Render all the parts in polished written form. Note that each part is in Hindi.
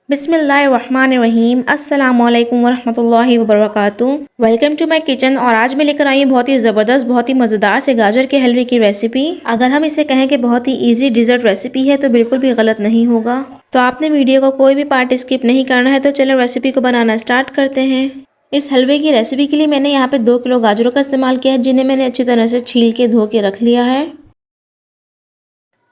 बिस्मिल्लाहिर्रहमानिर्रहीम अस्सलामुअलैकुम वरहमतुल्लाहि वबरकातुहू। Welcome to my kitchen. और आज मैं लेकर आई हूँ बहुत ही ज़बरदस्त, बहुत ही मज़ेदार से गाजर के हलवे की रेसिपी। अगर हम इसे कहें कि बहुत ही इजी डिज़र्ट रेसिपी है तो बिल्कुल भी गलत नहीं होगा। तो आपने वीडियो को कोई भी पार्ट स्किप नहीं करना है। तो चलो रेसिपी को बनाना स्टार्ट करते हैं। इस हलवे की रेसिपी के लिए मैंने यहाँ पे 2 किलो गाजरों का इस्तेमाल किया है, जिन्हें मैंने अच्छी तरह से छील के धो के रख लिया है।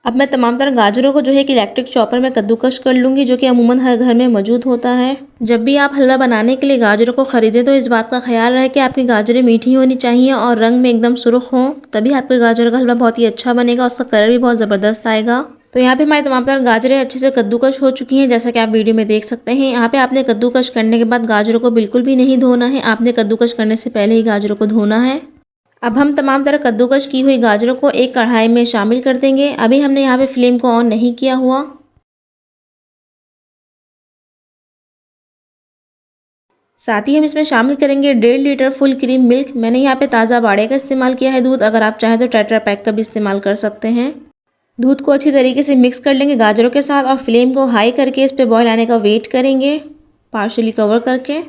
अब मैं तमाम तरह गाजरों को जो है कि इलेक्ट्रिक चॉपर में कद्दूकश कर लूँगी, जो कि अमूमन हर घर में मौजूद होता है। जब भी आप हलवा बनाने के लिए गाजरों को ख़रीदें तो इस बात का ख्याल रहे कि आपकी गाजरें मीठी होनी चाहिए और रंग में एकदम सुर्ख हों, तभी आपके गाजर का हलवा बहुत ही अच्छा बनेगा, उसका कलर भी बहुत ज़बरदस्त आएगा। तो यहाँ पे हमारी तमाम तरह गाजरें अच्छे से कद्दूकश हो चुकी हैं, जैसा कि आप वीडियो में देख सकते हैं। यहाँ पे आपने कद्दूकश करने के बाद गाजरों को बिल्कुल भी नहीं धोना है, आपने कद्दूकश करने से पहले ही गाजरों को धोना है। अब हम तमाम तरह कद्दूकश की हुई गाजरों को एक कढ़ाई में शामिल कर देंगे। अभी हमने यहाँ पे फ्लेम को ऑन नहीं किया हुआ। साथ ही हम इसमें शामिल करेंगे 1.5 लीटर फुल क्रीम मिल्क। मैंने यहाँ पे ताज़ा बाड़े का इस्तेमाल किया है दूध, अगर आप चाहें तो टेट्रा पैक का भी इस्तेमाल कर सकते हैं। दूध को अच्छी तरीके से मिक्स कर लेंगे गाजरों के साथ और फ्लेम को हाई करके इस पर बॉयल आने का वेट करेंगे, पार्शियली कवर करके।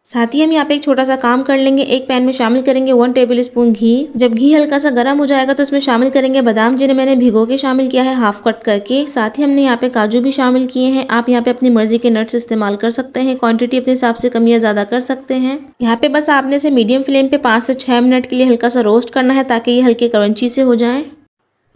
साथ ही हम यहाँ पे एक छोटा सा काम कर लेंगे। एक पैन में शामिल करेंगे 1 टेबल स्पून घी। जब घी हल्का सा गर्म हो जाएगा तो इसमें शामिल करेंगे बादाम, जिन्हें मैंने भिगो के शामिल किया है हाफ कट करके। साथ ही हमने यहाँ पे काजू भी शामिल किए हैं। आप यहाँ पे अपनी मर्जी के नट्स इस्तेमाल कर सकते हैं, क्वांटिटी अपने हिसाब से कम या ज़्यादा कर सकते हैं। यहाँ पे बस आपने इसे मीडियम फ्लेम पे 5 से 6 मिनट के लिए हल्का सा रोस्ट करना है, ताकि ये हल्के क्रंची से हो जाए।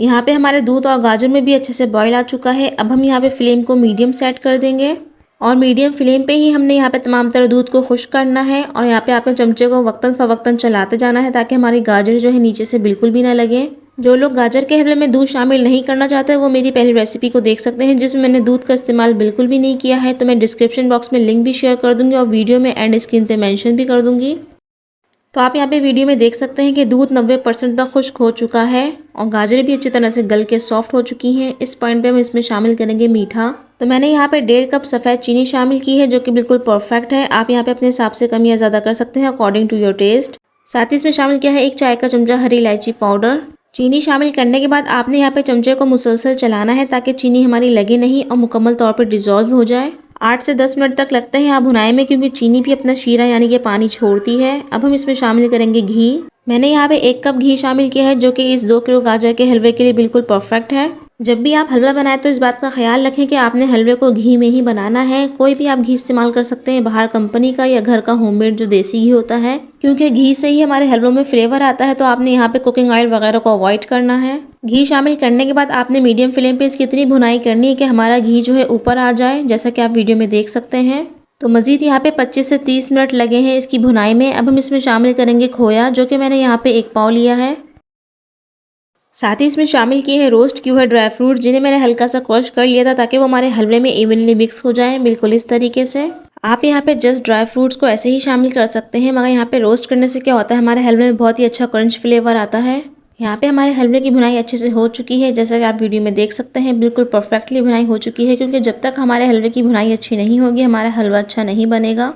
यहाँ पे हमारे दूध और गाजर में भी अच्छे से बॉयल आ चुका है। अब हम यहाँ पे फ्लेम को मीडियम सेट कर देंगे और मीडियम फ्लेम पे ही हमने यहाँ पे तमाम तरह दूध को खुश्क करना है। और यहाँ पे आपने चमचे को वक्तन फवक्तन चलाते जाना है, ताकि हमारी गाजर जो है नीचे से बिल्कुल भी ना लगे। जो लोग गाजर के हलवे में दूध शामिल नहीं करना चाहते वो मेरी पहली रेसिपी को देख सकते हैं, जिसमें मैंने दूध का इस्तेमाल बिल्कुल भी नहीं किया है। तो मैं डिस्क्रिप्शन बॉक्स में लिंक भी शेयर कर दूंगी और वीडियो में एंड स्क्रीन पे मेंशन भी कर दूंगी। तो आप यहाँ पे वीडियो में देख सकते हैं कि दूध 90% तक खुश्क हो चुका है और गाजरें भी अच्छी तरह से गल के सॉफ्ट हो चुकी हैं। इस पॉइंट पे हम इसमें शामिल करेंगे मीठा। तो मैंने यहाँ पे 1.5 कप सफ़ेद चीनी शामिल की है, जो कि बिल्कुल परफेक्ट है। आप यहाँ पे अपने हिसाब से कम या ज़्यादा कर सकते हैं अकॉर्डिंग टू योर टेस्ट। साथ ही इसमें शामिल किया है 1 चाय का चमचा हरी इलायची पाउडर। चीनी शामिल करने के बाद आपने यहाँ पे चमचे को मुसलसल चलाना है, ताकि चीनी हमारी लगे नहीं और मुकम्मल तौर पर डिजोल्व हो जाए। 8 से 10 मिनट तक लगते हैं यहाँ भुनाई में, क्योंकि चीनी भी अपना शीरा यानी कि पानी छोड़ती है। अब हम इसमें शामिल करेंगे घी। मैंने यहाँ पे 1 कप घी शामिल किया है, जो कि इस 2 किलो गाजर के हलवे के लिए बिल्कुल परफेक्ट है। जब भी आप हलवा बनाएं तो इस बात का ख्याल रखें कि आपने हलवे को घी में ही बनाना है। कोई भी आप घी इस्तेमाल कर सकते हैं, बाहर कंपनी का या घर का होममेड जो देसी घी होता है, क्योंकि घी से ही हमारे हलवों में फ्लेवर आता है। तो आपने यहाँ पे कुकिंग ऑयल वगैरह को अवॉइड करना है। घी शामिल करने के बाद आपने मीडियम फ्लेम पे इसकी इतनी भुनाई करनी है कि हमारा घी जो है ऊपर आ जाए, जैसा कि आप वीडियो में देख सकते हैं। तो मज़ीद यहाँ पे 25 से 30 मिनट लगे हैं इसकी भुनाई में। अब हम इसमें शामिल करेंगे खोया, जो कि मैंने यहाँ पे 1 पाव लिया है। साथ ही इसमें शामिल किए हैं रोस्ट किए हुए ड्राई फ्रूट, जिन्हें मैंने हल्का सा क्रश कर लिया था, ताकि वो हमारे हलवे में इवनली मिक्स हो जाए, बिल्कुल इस तरीके से। आप यहाँ पे जस्ट ड्राई फ्रूट्स को ऐसे ही शामिल कर सकते हैं, मगर यहाँ पे रोस्ट करने से क्या होता है, हमारे हलवे में बहुत ही अच्छा क्रंच फ्लेवर आता है। यहाँ पे हमारे हलवे की भुनाई अच्छे से हो चुकी है, जैसा कि आप वीडियो में देख सकते हैं, बिल्कुल परफेक्टली भुनाई हो चुकी है। क्योंकि जब तक हमारे हलवे की भुनाई अच्छी नहीं होगी, हमारा हलवा अच्छा नहीं बनेगा।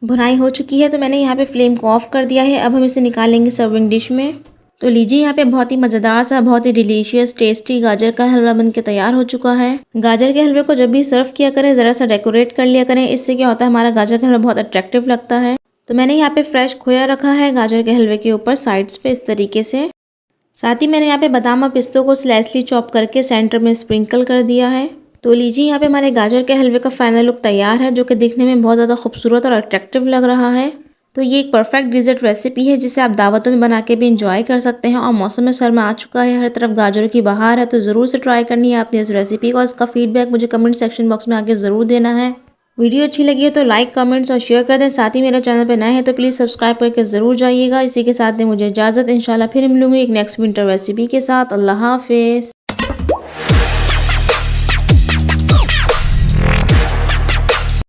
भुनाई हो चुकी है तो मैंने यहाँ पे फ्लेम को ऑफ कर दिया है। अब हम इसे निकालेंगे सर्विंग डिश में। तो लीजिए, यहाँ पे बहुत ही मज़ेदार सा, बहुत ही डिलीशियस टेस्टी गाजर का हलवा बन के तैयार हो चुका है। गाजर के हलवे को जब भी सर्व किया करें, ज़रा सा डेकोरेट कर लिया करें। इससे क्या होता है, हमारा गाजर का हलवा बहुत अट्रैक्टिव लगता है। तो मैंने यहाँ पे फ्रेश खोया रखा है गाजर के हलवे के ऊपर साइड्स पे, इस तरीके से। साथ ही मैंने यहाँ पे बादाम और पिस्तों को स्लाइसली चॉप करके सेंटर में स्प्रिंकल कर दिया है। तो लीजिए, यहाँ पे हमारे गाजर के हलवे का फाइनल लुक तैयार है, जो कि दिखने में बहुत ज़्यादा खूबसूरत और अट्रैक्टिव लग रहा है। तो ये एक परफेक्ट डिज़र्ट रेसिपी है, जिसे आप दावतों में बना के भी इंजॉय कर सकते हैं। और मौसम सरमा आ चुका है, हर तरफ गाजरों की बहार है, तो ज़रूर से ट्राई करनी है आपने इस रेसिपी को। इसका फीडबैक मुझे कमेंट सेक्शन बॉक्स में आके ज़रूर देना है। वीडियो अच्छी लगी है तो लाइक, कमेंट्स और शेयर कर दें। साथ ही मेरे चैनल पर नए हैं तो प्लीज़ सब्सक्राइब करके ज़रूर जाइएगा। इसी के साथ दें मुझे इजाज़त। इंशाल्लाह फिर मिलूंगी एक नेक्स्ट विंटर रेसिपी के साथ। अल्लाह हाफिज़।